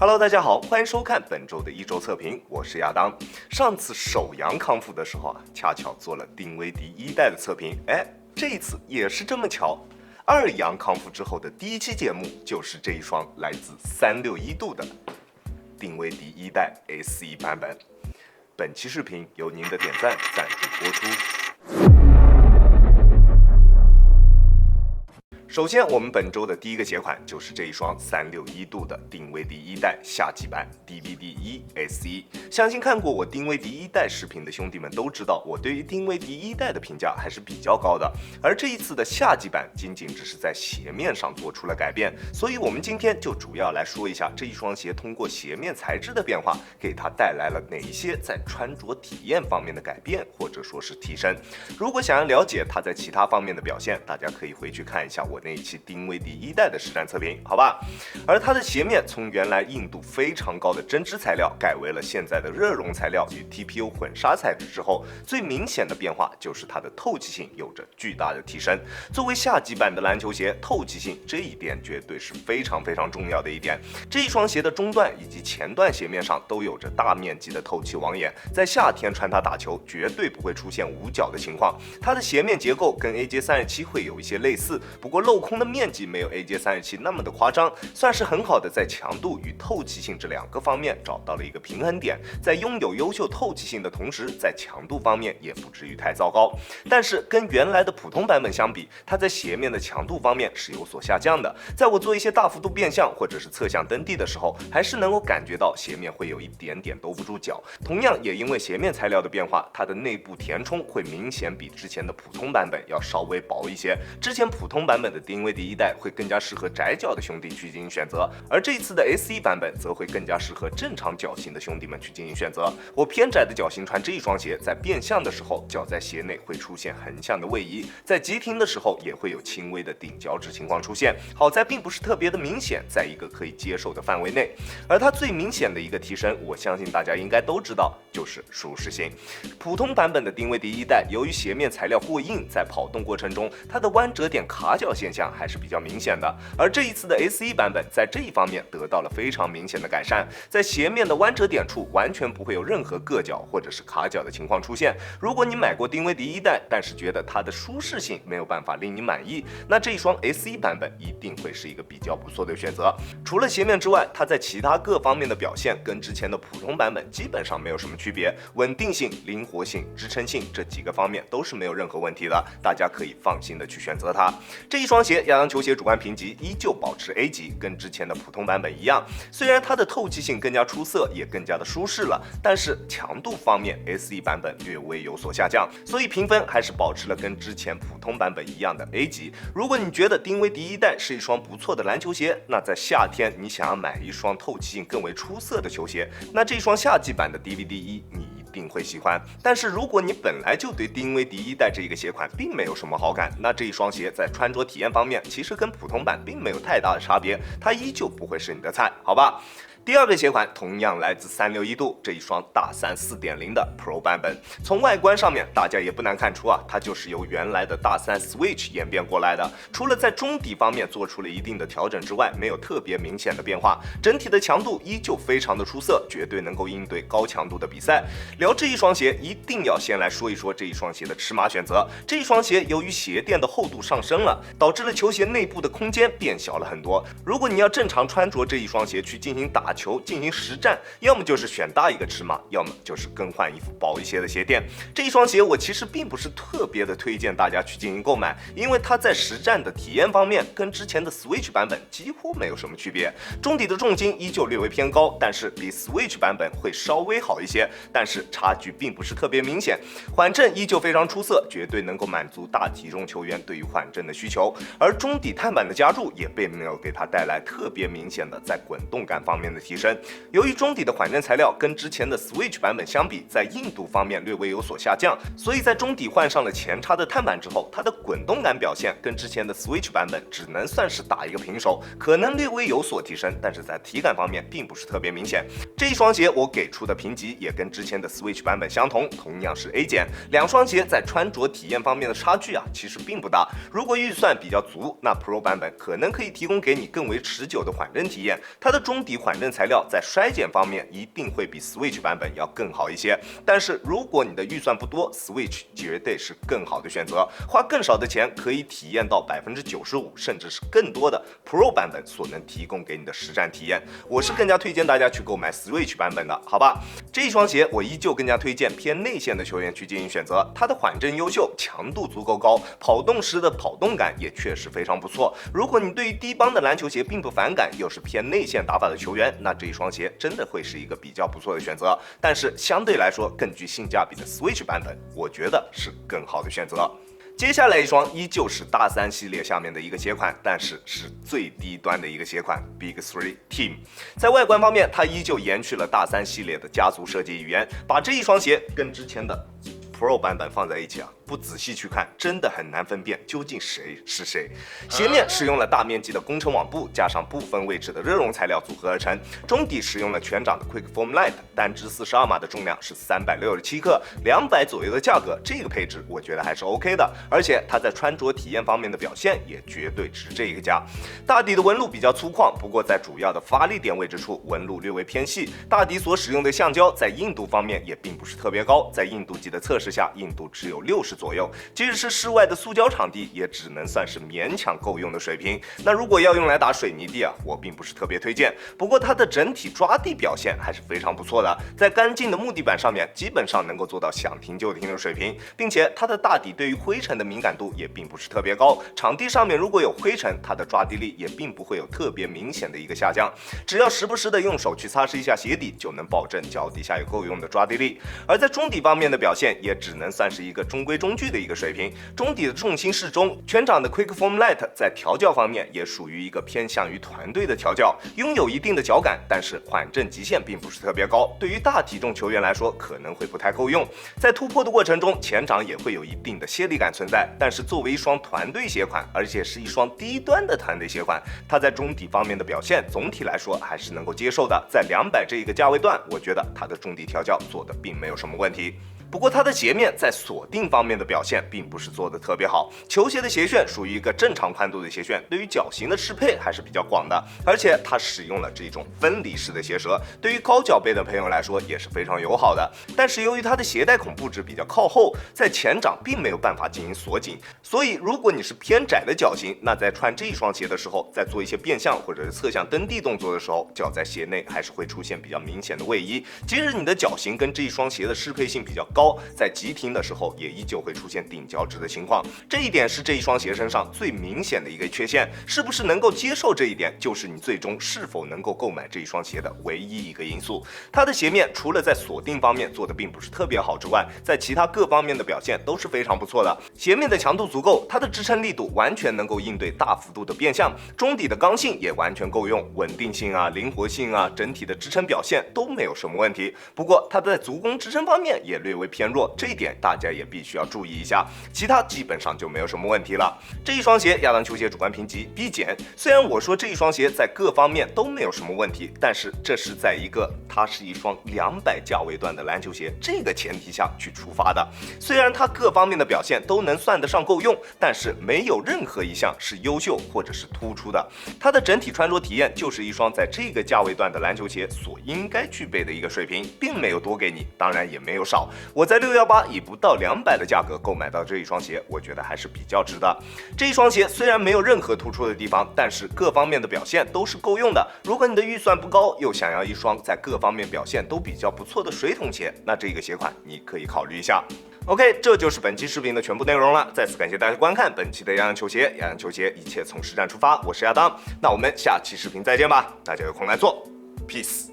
Hello， 大家好，欢迎收看本周的一周测评，我是亚当。上次首阳康复的时候恰巧做了丁威迪一代的测评，这一次也是这么巧。二阳康复之后的第一期节目就是这一双来自361度的丁威迪一代 SE 版本。本期视频由您的点赞赞助播出。首先，我们本周的第一个鞋款就是这一双361度的丁威迪一代夏季版 DVD1 SE。相信看过我丁威迪一代视频的兄弟们都知道，我对于丁威迪一代的评价还是比较高的。而这一次的夏季版仅仅只是在鞋面上做出了改变，所以我们今天就主要来说一下这一双鞋通过鞋面材质的变化，给它带来了哪一些在穿着体验方面的改变，或者说是提升。如果想要了解它在其他方面的表现，大家可以回去看一下我那一期丁威迪一代的实战测评，好吧？而它的鞋面从原来硬度非常高的针织材料改为了现在的热熔材料与 TPU 混纱材质之后，最明显的变化就是它的透气性有着巨大的提升。作为夏季版的篮球鞋，透气性这一点绝对是非常重要的一点。这一双鞋的中段以及前段鞋面上都有着大面积的透气网眼，在夏天穿它打球绝对不会出现捂脚的情况。它的鞋面结构跟 AJ37 会有一些类似，不过镂空的面积没有 AJ37 那么的夸张，算是很好的在强度与透气性这两个方面找到了一个平衡点，在拥有优秀透气性的同时，在强度方面也不至于太糟糕。但是跟原来的普通版本相比，它在鞋面的强度方面是有所下降的。在我做一些大幅度变向或者是侧向蹬地的时候，还是能够感觉到鞋面会有一点点兜不住脚。同样也因为鞋面材料的变化，它的内部填充会明显比之前的普通版本要稍微薄一些。之前普通版本的丁威迪一代会更加适合窄脚的兄弟去进行选择，而这一次的 SE 版本则会更加适合正常脚型的兄弟们去进行选择。我偏窄的脚型穿这一双鞋，在变向的时候，脚在鞋内会出现横向的位移，在急停的时候也会有轻微的顶脚趾情况出现，好在并不是特别的明显，在一个可以接受的范围内。而它最明显的一个提升，我相信大家应该都知道，就是舒适性。普通版本的丁威迪一代，由于鞋面材料过硬，在跑动过程中，它的弯折点卡脚现象还是比较明显的。而这一次的 SE 版本在这一方面得到了非常明显的改善，在鞋面的弯折点处完全不会有任何硌脚或者是卡脚的情况出现。如果你买过丁威迪一代，但是觉得它的舒适性没有办法令你满意，那这一双 SE 版本一定会是一个比较不错的选择。除了鞋面之外，它在其他各方面的表现跟之前的普通版本基本上没有什么区别，稳定性、灵活性、支撑性这几个方面都是没有任何问题的，大家可以放心的去选择它。这一双鞋亚当球鞋主观评级依旧保持 A 级，跟之前的普通版本一样。虽然它的透气性更加出色，也更加的舒适了，但是强度方面 SE 版本略微有所下降，所以评分还是保持了跟之前普通版本一样的 A 级。如果你觉得丁威迪一代是一双不错的篮球鞋，那在夏天你想要买一双透气性更为出色的球鞋，那这一双夏季版的 DVD1你一定会喜欢。但是如果你本来就对丁威迪一代这一个鞋款并没有什么好感，那这一双鞋在穿着体验方面其实跟普通版并没有太大的差别，它依旧不会是你的菜，好吧？第二个鞋款同样来自361度，这一双大3 4.0 的 Pro 版本。从外观上面，大家也不难看出它就是由原来的大3 Switch 演变过来的。除了在中底方面做出了一定的调整之外，没有特别明显的变化。整体的强度依旧非常的出色，绝对能够应对高强度的比赛。聊这一双鞋，一定要先来说一说这一双鞋的尺码选择。这一双鞋由于鞋垫的厚度上升了，导致了球鞋内部的空间变小了很多。如果你要正常穿着这一双鞋去进行打球进行实战，要么就是选大一个尺码，要么就是更换一副薄一些的鞋垫。这一双鞋我其实并不是特别的推荐大家去进行购买，因为它在实战的体验方面跟之前的 Switch 版本几乎没有什么区别。中底的重心依旧略微偏高，但是比 Switch 版本会稍微好一些，但是差距并不是特别明显。缓震依旧非常出色，绝对能够满足大体重球员对于缓震的需求。而中底碳板的加注也并没有给它带来特别明显的在滚动感方面的提升。由于中底的缓震材料跟之前的 Switch 版本相比，在硬度方面略微有所下降，所以在中底换上了前叉的碳板之后，它的滚动感表现跟之前的 Switch 版本只能算是打一个平手，可能略微有所提升，但是在体感方面并不是特别明显。这一双鞋我给出的评级也跟之前的 Switch 版本相同，同样是 A 减，两双鞋在穿着体验方面的差距其实并不大。如果预算比较足，那 Pro 版本可能可以提供给你更为持久的缓震体验，它的中底缓震材料在衰减方面一定会比 Switch 版本要更好一些。但是如果你的预算不多 ，Switch 绝对是更好的选择，花更少的钱可以体验到95%甚至是更多的 Pro 版本所能提供给你的实战体验。我是更加推荐大家去购买 Switch 版本的，好吧？这一双鞋我依旧更加推荐偏内线的球员去进行选择，它的缓震优秀，强度足够高，跑动时的跑动感也确实非常不错。如果你对于低帮的篮球鞋并不反感，又是偏内线打法的球员，那这一双鞋真的会是一个比较不错的选择。但是相对来说更具性价比的 Switch 版本，我觉得是更好的选择。接下来一双依旧是大三系列下面的一个鞋款，但是是最低端的一个鞋款 Big 3 Team。在外观方面，它依旧延续了大三系列的家族设计语言，把这一双鞋跟之前的 Pro 版本放在一起不仔细去看，真的很难分辨究竟谁是谁。鞋面使用了大面积的工程网布，加上部分位置的热熔材料组合而成。中底使用了全掌的 Quick Foam Light， 单支42码的重量是367克，200左右的价格，这个配置我觉得还是 OK 的。而且它在穿着体验方面的表现也绝对值这一个价。大底的纹路比较粗犷，不过在主要的发力点位置处纹路略微偏细。大底所使用的橡胶在硬度方面也并不是特别高，在硬度计的测试下，硬度只有60左右，即使是室外的塑胶场地，也只能算是勉强够用的水平。那如果要用来打水泥地我并不是特别推荐。不过它的整体抓地表现还是非常不错的，在干净的木地板上面，基本上能够做到想停就停的水平，并且它的大底对于灰尘的敏感度也并不是特别高。场地上面如果有灰尘，它的抓地力也并不会有特别明显的一个下降，只要时不时的用手去擦拭一下鞋底，就能保证脚底下有够用的抓地力。而在中底方面的表现，也只能算是一个中规中矩的一个水平。中底的重心适中，全掌的 Quick Foam Light 在调教方面也属于一个偏向于团队的调教，拥有一定的脚感，但是缓震极限并不是特别高，对于大体重球员来说可能会不太够用。在突破的过程中，前掌也会有一定的泄力感存在，但是作为一双团队鞋款，而且是一双低端的团队鞋款，它在中底方面的表现总体来说还是能够接受的。在200这一个价位段，我觉得它的中底调教做的并没有什么问题。不过它的鞋面在锁定方面的表现并不是做的特别好，球鞋的鞋楦属于一个正常宽度的鞋楦，对于脚型的适配还是比较广的，而且它使用了这种分离式的鞋舌，对于高脚背的朋友来说也是非常友好的。但是由于它的鞋带孔布置比较靠后，在前掌并没有办法进行锁紧，所以如果你是偏窄的脚型，那在穿这一双鞋的时候，在做一些变向或者是侧向蹬地动作的时候，脚在鞋内还是会出现比较明显的位移，即使你的脚型跟这一双鞋的适配性比较高，在急停的时候也依旧会出现顶脚趾的情况，这一点是这一双鞋身上最明显的一个缺陷。是不是能够接受这一点，就是你最终是否能够购买这一双鞋的唯一一个因素。它的鞋面除了在锁定方面做的并不是特别好之外，在其他各方面的表现都是非常不错的。鞋面的强度足够，它的支撑力度完全能够应对大幅度的变向，中底的刚性也完全够用，稳定性灵活性整体的支撑表现都没有什么问题。不过它在足弓支撑方面也略微偏弱，这一点大家也必须要注意一下，其他基本上就没有什么问题了。这一双鞋亚当球鞋主观评级 B 减，虽然我说这一双鞋在各方面都没有什么问题，但是这是在它是一双200价位段的篮球鞋这个前提下去出发的。虽然它各方面的表现都能算得上够用，但是没有任何一项是优秀或者是突出的。它的整体穿着体验就是一双在这个价位段的篮球鞋所应该具备的一个水平，并没有多给你，当然也没有少。我在618以不到200的价格购买到这一双鞋，我觉得还是比较值的。这一双鞋虽然没有任何突出的地方，但是各方面的表现都是够用的。如果你的预算不高，又想要一双在各方面表现都比较不错的水桶鞋，那这个鞋款你可以考虑一下。OK， 这就是本期视频的全部内容了。再次感谢大家观看本期的亚当球鞋，亚当球鞋一切从实战出发，我是亚当。那我们下期视频再见吧，大家有空来做 ，Peace。